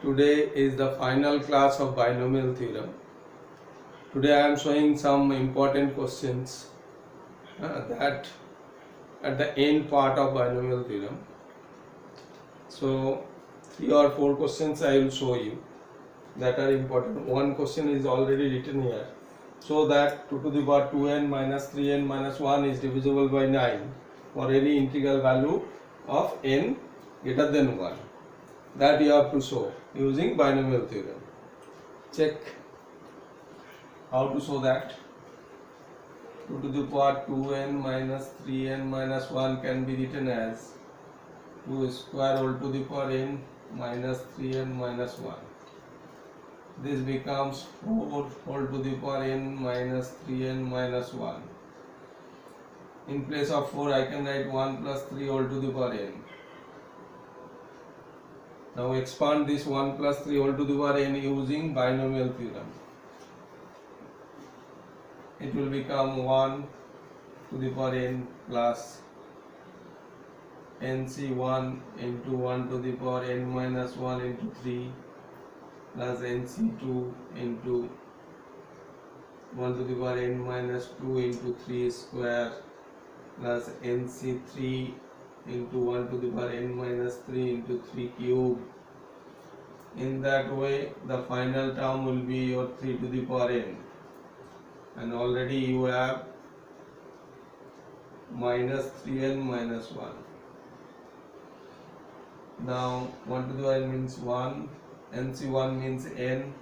Today is the final class of binomial theorem. Today I am showing some important questions that at the end part of binomial theorem. So 3 or 4 questions I will show you that are important. One question is already written here. So that 2 to the power 2n minus 3n minus 1 is divisible by 9 for any integral value of n greater than 1. That you have to show using binomial theorem. Check how to show that. 2 to the power 2n minus 3n minus 1 can be written as 2 square whole to the power n minus 3n minus 1. This becomes 4 whole to the power n minus 3n minus 1. In place of 4 I can write 1 plus 3 whole to the power n. Now expand this 1 plus 3 whole to the power n using binomial theorem. It will become 1 to the power n plus nc1 into 1 to the power n minus 1 into 3 plus nc2 into 1 to the power n minus 2 into 3 square plus nc3 into 1 to the power n minus 3 into 3 cube. In that way the final term will be your 3 to the power n, and already you have minus 3n minus 1. Now 1 to the power n means 1, nc1 means n,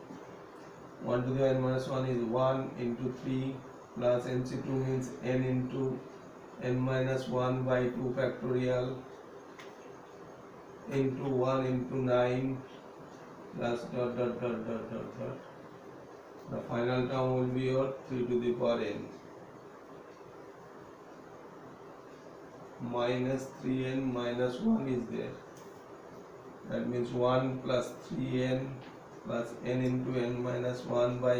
1 to the power n minus 1 is 1 into 3 plus nc2 means n into n minus 1 by 2 factorial into 1 into 9 plus dot dot dot dot dot dot. The final term will be your 3 to the power n minus 3n minus 1 is there. That means 1 plus 3n plus n into n minus 1 by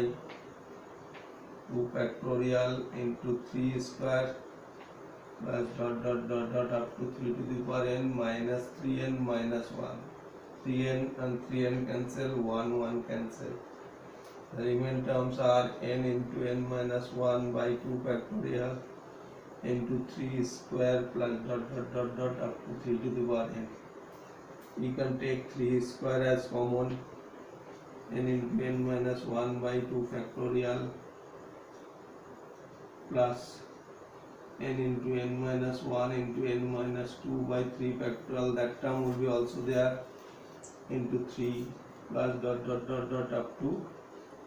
2 factorial into 3 square plus dot dot dot dot up to 3 to the power n minus 3n minus 1. 3n and 3n cancel, 1 1 cancel. The remaining terms are n into n minus 1 by 2 factorial into 3 square plus dot dot dot dot up to 3 to the power n. We can take 3 square as common, n into n minus 1 by 2 factorial plus n into n minus 1 into n minus 2 by 3 factorial, that term will be also there, into 3 plus dot dot dot dot up to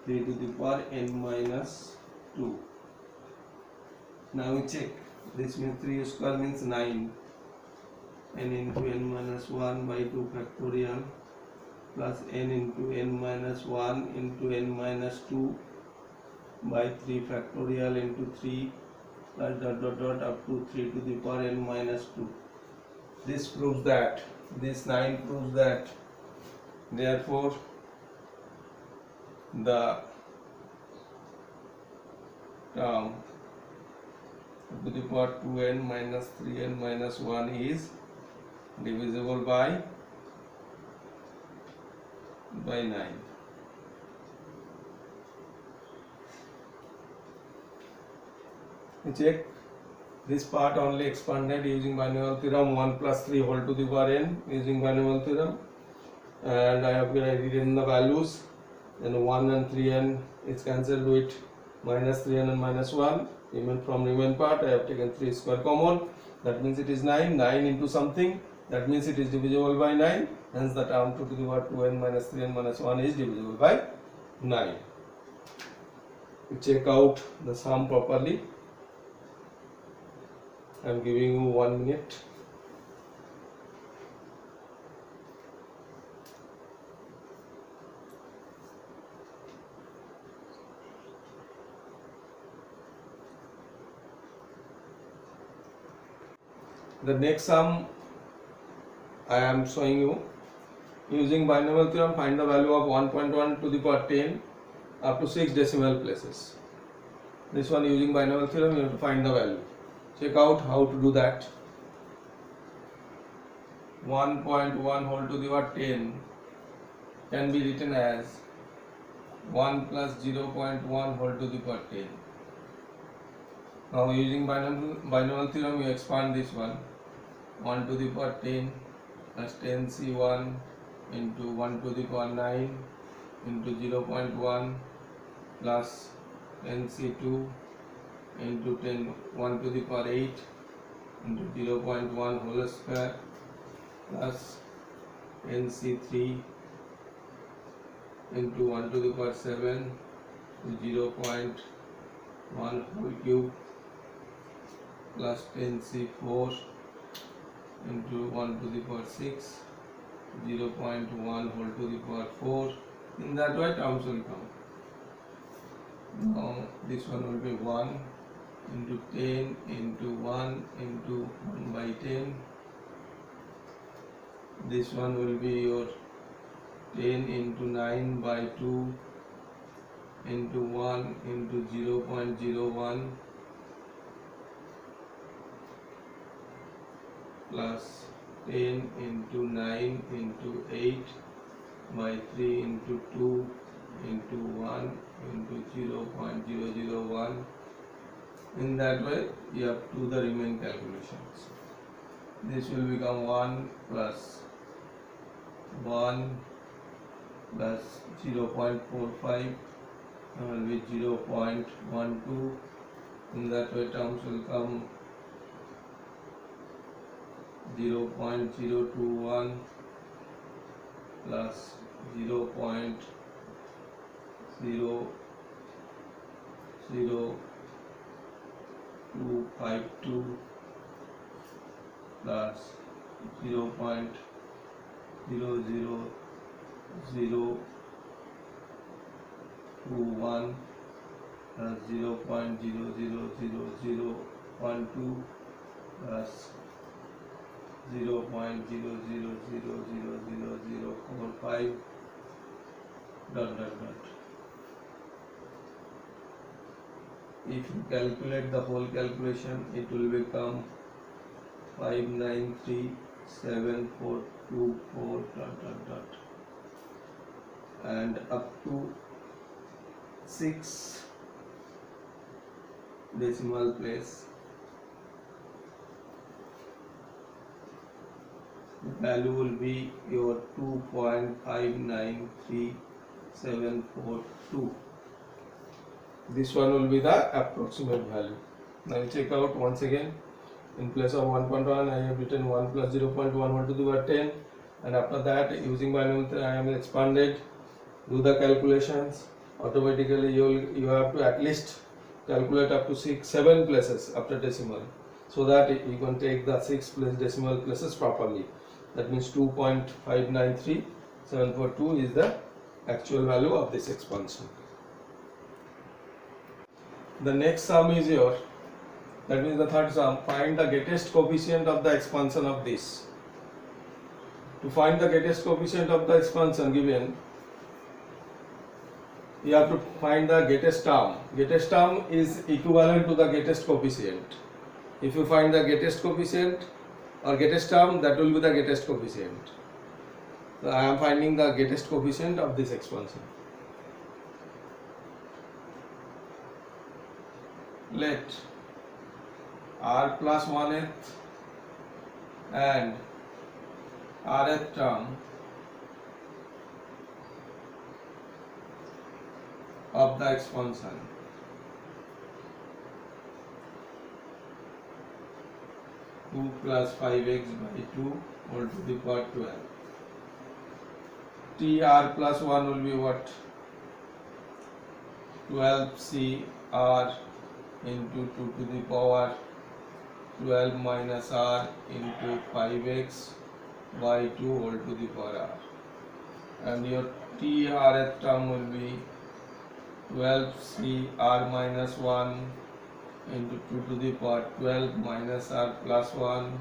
3 to the power n minus 2. Now we check. This means 3 square means 9, n into n minus 1 by 2 factorial plus n into n minus 1 into n minus 2 by 3 factorial into 3 plus dot dot dot up to 3 to the power n minus 2. This proves that, this 9 proves that, therefore the term to the power 2n minus 3n minus 1 is divisible by 9. We check this part only expanded using binomial theorem, 1 plus 3 whole to the power n using binomial theorem, and I have written the values. Then 1 and 3n is cancelled with minus 3n and minus 1. From remain part I have taken 3 square common, that means it is 9. 9 into something, that means it is divisible by 9. Hence the term 2 to the power 2n minus 3n minus 1 is divisible by 9. We check out the sum properly. I am giving you 1 minute. The next sum I am showing you using binomial theorem. Find the value of 1.1 to the power 10 up to 6 decimal places. This one using binomial theorem you have to find the value. Check out how to do that. 1.1 whole to the power 10 can be written as 1 plus 0.1 whole to the power 10. Now using binomial theorem, we expand this one. 1 to the power 10 plus 10c1 into 1 to the power 9 into 0.1 plus 10c2 into 1 to the power 8 into 0.1 whole square plus 10c3 into 1 to the power 7 to 0.1 whole cube plus 10c4 into 1 to the power 6 0.1 whole to the power 4. In that way terms will come. Now this one will be 1 into 10 into 1 into 1 by 10. This one will be your 10 into 9 by 2 into 1 into 0.01 plus 10 into 9 into 8 by 3 into 2 into 1 into 0.001. In that way you have to do the remaining calculations. This will become 1 plus 1 plus 0.45 will be 0.12. In that way terms will come 0.021 plus 0.002 252 plus 0.0001 plus 0.0000012 plus 0.00000045 dot. If you calculate the whole calculation, it will become 5937424 dot and up to 6 decimal place. The value will be your 2.593742. This one will be the approximate value. Now you check out once again. In place of 1.1, I have written 1 plus 0.1 to the power 10, and after that, using binomial theorem, I am expanded. Do the calculations. Automatically, you have to at least calculate up to 7 places after decimal, so that you can take the 6 place decimal places properly. That means 2.593742 is the actual value of this expansion. The next sum is your, that means the third sum, find the greatest coefficient of the expansion of this. To find the greatest coefficient of the expansion given, you have to find the greatest term. Greatest term is equivalent to the greatest coefficient. If you find the greatest coefficient or greatest term, that will be the greatest coefficient. So I am finding the greatest coefficient of this expansion. Let r plus 1th and rth term of the expansion (2 plus 5x by 2 whole to the power 12). Tr plus 1 will be what? 12cr into 2 to the power 12 minus r into 5x by 2 whole to the power r, and your trth term will be 12cr minus 1 into 2 to the power 12 minus r plus 1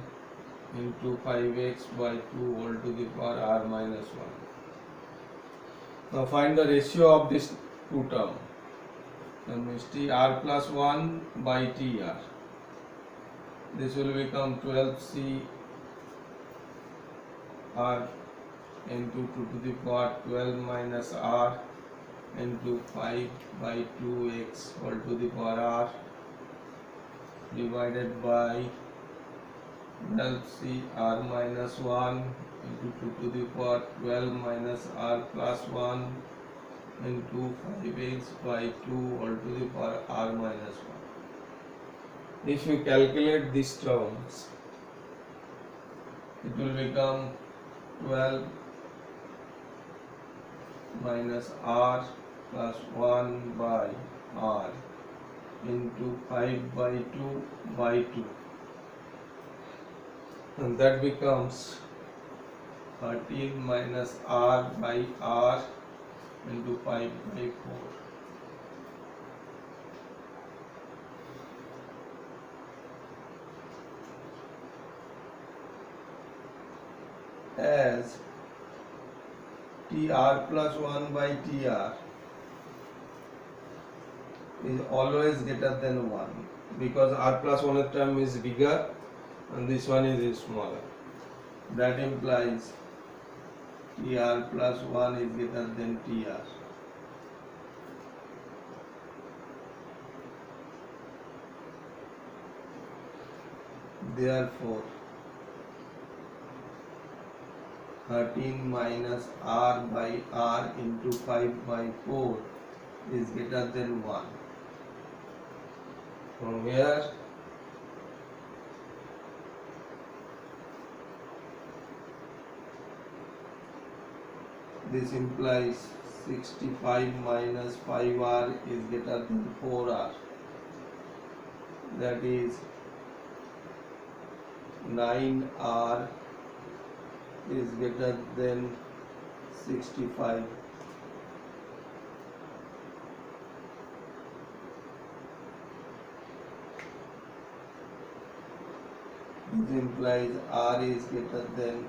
into 5x by 2 whole to the power r minus 1. Now find the ratio of these two terms. That means tr plus 1 by tr. This will become 12c r into 2 to the power 12 minus r into 5 by 2x all to the power r divided by del c r minus 1 into 2 to the power 12 minus r plus 1 into 5x by 2 all to the power r minus 1. If you calculate these terms, it will become 12 minus r plus 1 by r into 5 by 2 by 2, and that becomes 13 minus r by r into 5 by 4. As tr plus 1 by tr is always greater than 1 because r plus 1 term is bigger and this one is smaller. That implies tr plus 1 is greater than tr. Therefore 13 minus r by r into 5 by 4 is greater than 1. From here this implies 65 minus 5r is greater than 4r. That is 9r is greater than 65. This implies r is greater than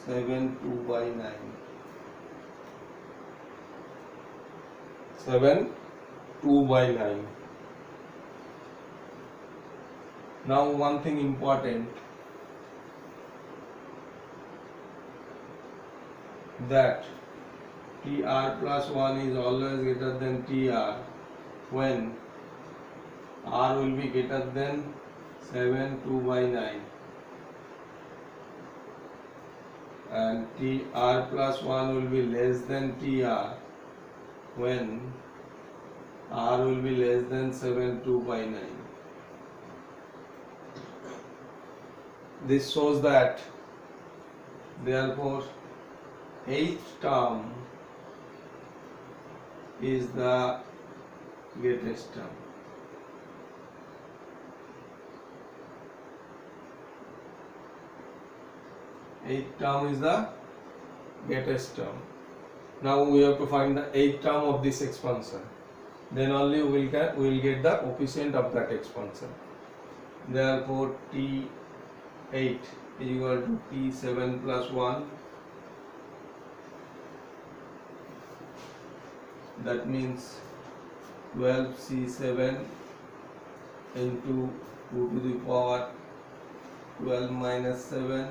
7 2 by 9. 7 2 by 9. Now one thing important, that tr plus 1 is always greater than tr when r will be greater than 7 2 by 9 and tr plus 1 will be less than tr when r will be less than 7 2 by 9. This shows that therefore eighth term is the greatest term. Eighth term is the greatest term. Now we have to find the eighth term of this expansion. Then only we will get the coefficient of that expansion. Therefore T8 is equal to T7 plus 1. That means 12C7 into 2 to the power 12 minus 7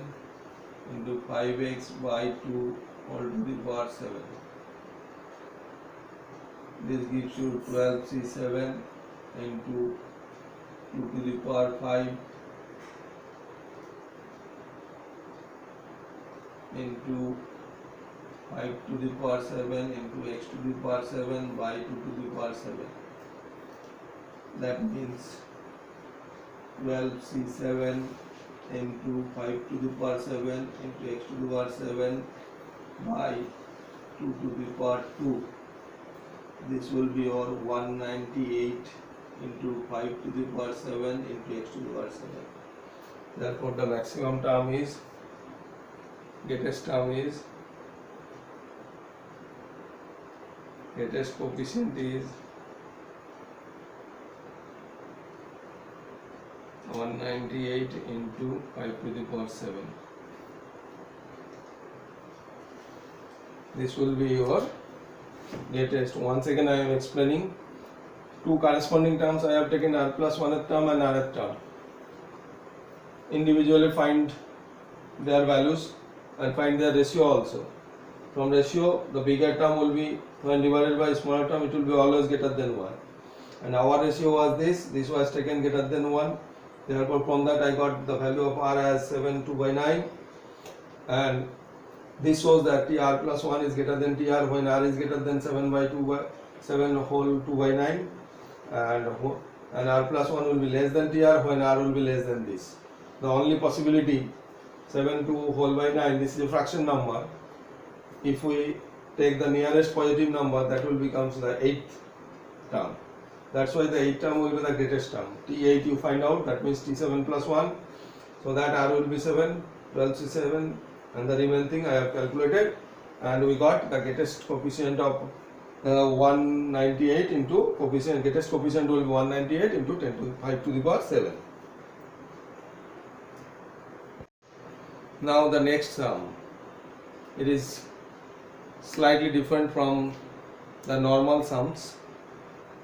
into 5x by 2 all to the power 7. This gives you 12C7 into 2 to the power 5 into 5 to the power 7 into x to the power 7 by 2 to the power 7. That means 12C7 into 5 to the power 7 into x to the power 7 by 2 to the power 2. This will be our 198 into 5 to the power 7 into x to the power 7. Therefore the maximum term is, greatest term is, greatest coefficient is 198 into 5 to the power 7. This will be your greatest. Once again I am explaining two corresponding terms. I have taken r plus 1th term and rth term. individually find their values and find their ratio also. From ratio, the bigger term will be, when divided by smaller term, it will be always greater than 1. And our ratio was this was taken greater than 1. Therefore, from that I got the value of r as 7 2 by 9. And this shows that tr plus 1 is greater than tr when r is greater than 7 by 2 by 7 whole 2 by 9. And r plus 1 will be less than tr when r will be less than this. The only possibility, 7 2 whole by 9, this is a fraction number. If we take the nearest positive number, that will becomes the 8th term. That's why the 8th term will be the greatest term. T8 you find out, that means T7 plus 1. So that r will be 7, 12 is 7, and the remaining thing I have calculated, and we got the greatest coefficient of 198 into coefficient, greatest coefficient will be 198 into 10 to the 5 to the power 7. Now the next sum, it is slightly different from the normal sums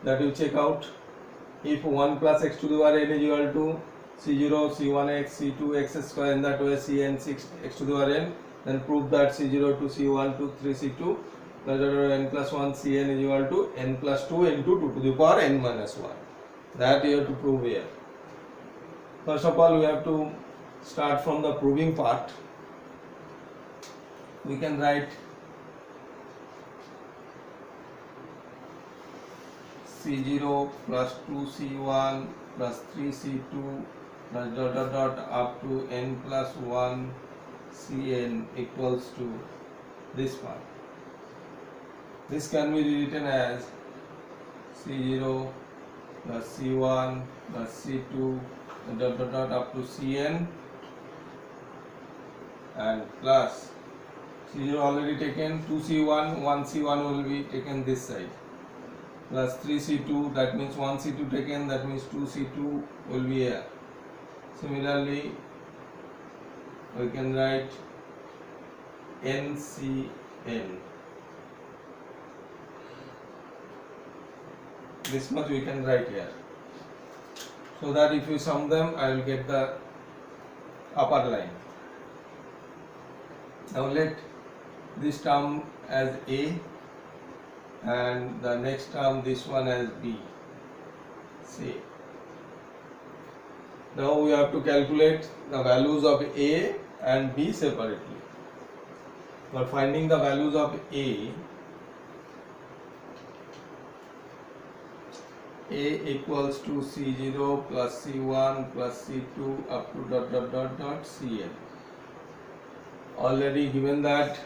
that you check out. If 1 plus x to the power n is equal to c0, c1x, c2x square, in that way cn 6 x to the power n, then prove that c0 to c1 to 3 c2 n plus 1 cn is equal to n plus 2 into 2 to the power n minus 1. That you have to prove here. First of all, we have to start from the proving part. We can write c0 plus 2c1 plus 3c2 plus dot dot dot up to n plus 1 cn equals to this part. This can be written as c0 plus c1 plus c2 dot dot dot up to cn, and plus c0 already taken, 2c1, 1c1 will be taken this side, plus 3c2, that means 1c2 taken, that means 2c2 will be here. Similarly, we can write ncn. This much we can write here, so that if you sum them, I will get the upper line. Now let this term as A and the next term this one as B. See, now we have to calculate the values of A and B separately. For finding the values of A equals to C0 plus C1 plus C2 up to dot dot dot dot Cn. Already given that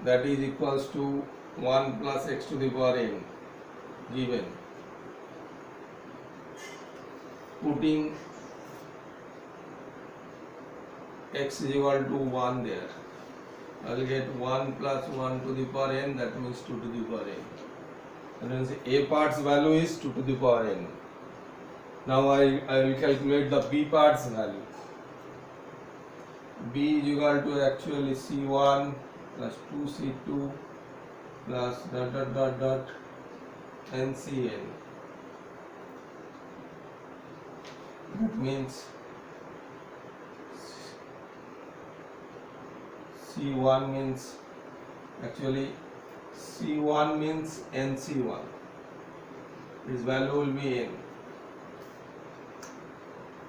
is equals to 1 plus x to the power n, given. Putting x is equal to 1 there, I will get 1 plus 1 to the power n, that means 2 to the power n. And then A part's value is 2 to the power n. Now I will calculate the B part's value. B is equal to actually C1 plus 2C2 plus dot dot dot dot NCN. That means C1 means actually C1 means NC1. His value will be n.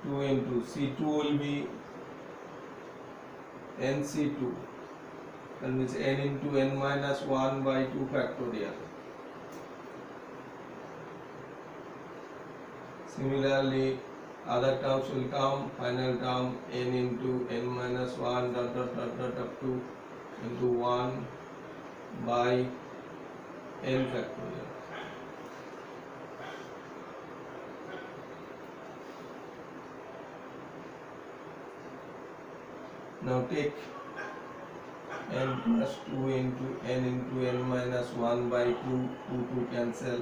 2 into C2 will be NC2. That means n into n minus 1 by 2 factorial. Similarly, other terms will come, final term n into n minus 1 dot dot dot dot up to into 1 by n factorial. Now take n plus 2 into n minus 1 by 2 to cancel.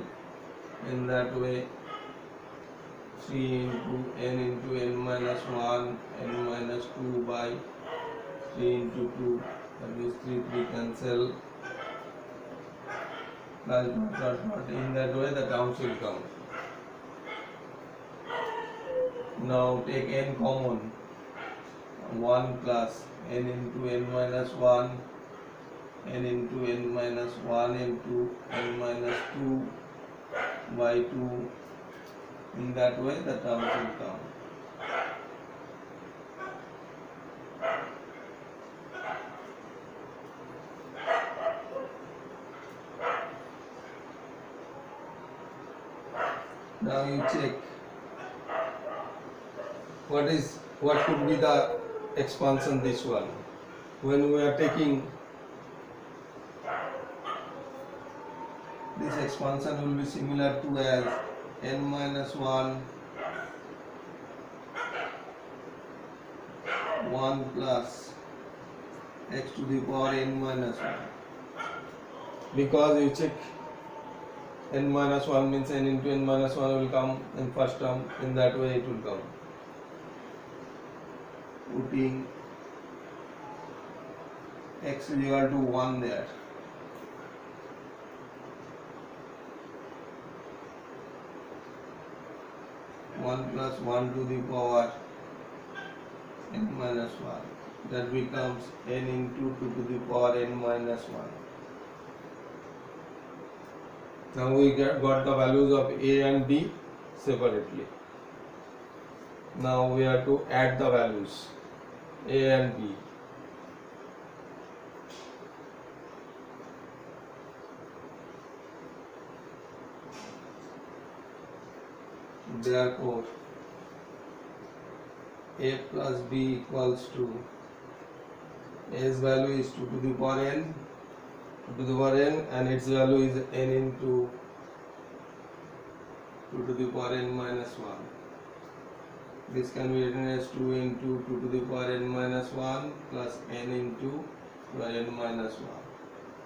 In that way 3 into n minus 1 n minus 2 by 3 into 2, that means 3 cancel, plus dot dot dot. In that way the terms will come. Now take n common. 1 plus n into n minus 1, n into n minus 1 into n minus 2 by 2. In that way the terms will come. Now you check what could be the expansion this one. When we are taking this expansion will be similar to as n minus 1 1 plus x to the power n minus 1, because you check n minus 1 means n into n minus 1 will come in first term. In that way it will come. Putting x is equal to 1 there. One plus 1 to the power n minus 1. That becomes n into 2 to the power n minus 1. Now we got the values of a and b separately. Now we have to add the values a and b. Therefore, a plus b equals to a's value is 2 to the power n, 2 to the power n, and its value is n into 2 to the power n minus 1. This can be written as 2 into 2 to the power n minus 1 plus n into n minus 1.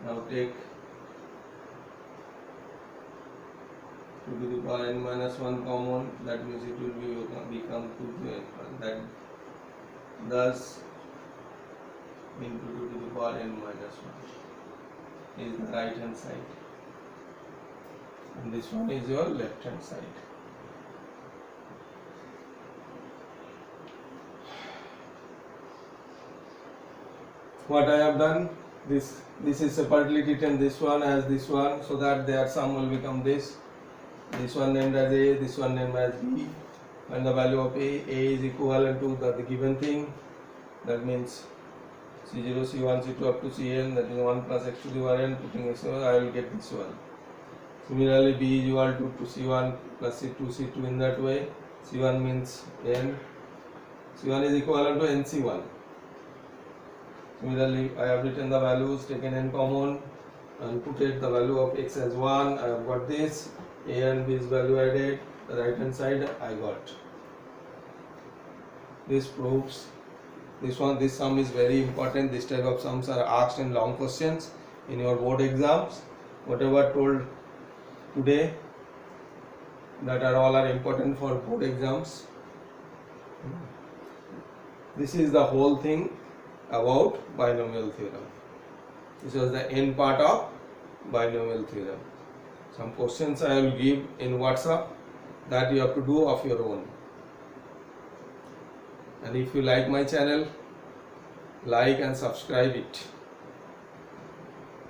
Now take 2 to the power n minus 1 common, that means it will become 2 to n. That thus into 2 to the power n minus 1 is the right hand side, and this one is your left hand side. What I have done, this is separately written, this one as this one, so that their sum will become this. This one named as a, this one named as b, and the value of a is equivalent to the given thing. That means C0, C1, C2 up to Cn, that is 1 plus x to the power n. Putting x over, I will get this one. Similarly, b is equal to C1 plus C2, C2 in that way. C1 means n. C1 is equivalent to nC1. Similarly, I have written the values, taken n common, and put it the value of x as 1. I have got this. A and b's value added. The right hand side I got. This proves this sum is very important. This type of sums are asked in long questions in your board exams. Whatever told today, that all are important for board exams. This is the whole thing about binomial theorem. This was the end part of binomial theorem. Some questions I will give in WhatsApp that you have to do of your own. And if you like my channel, like and subscribe it.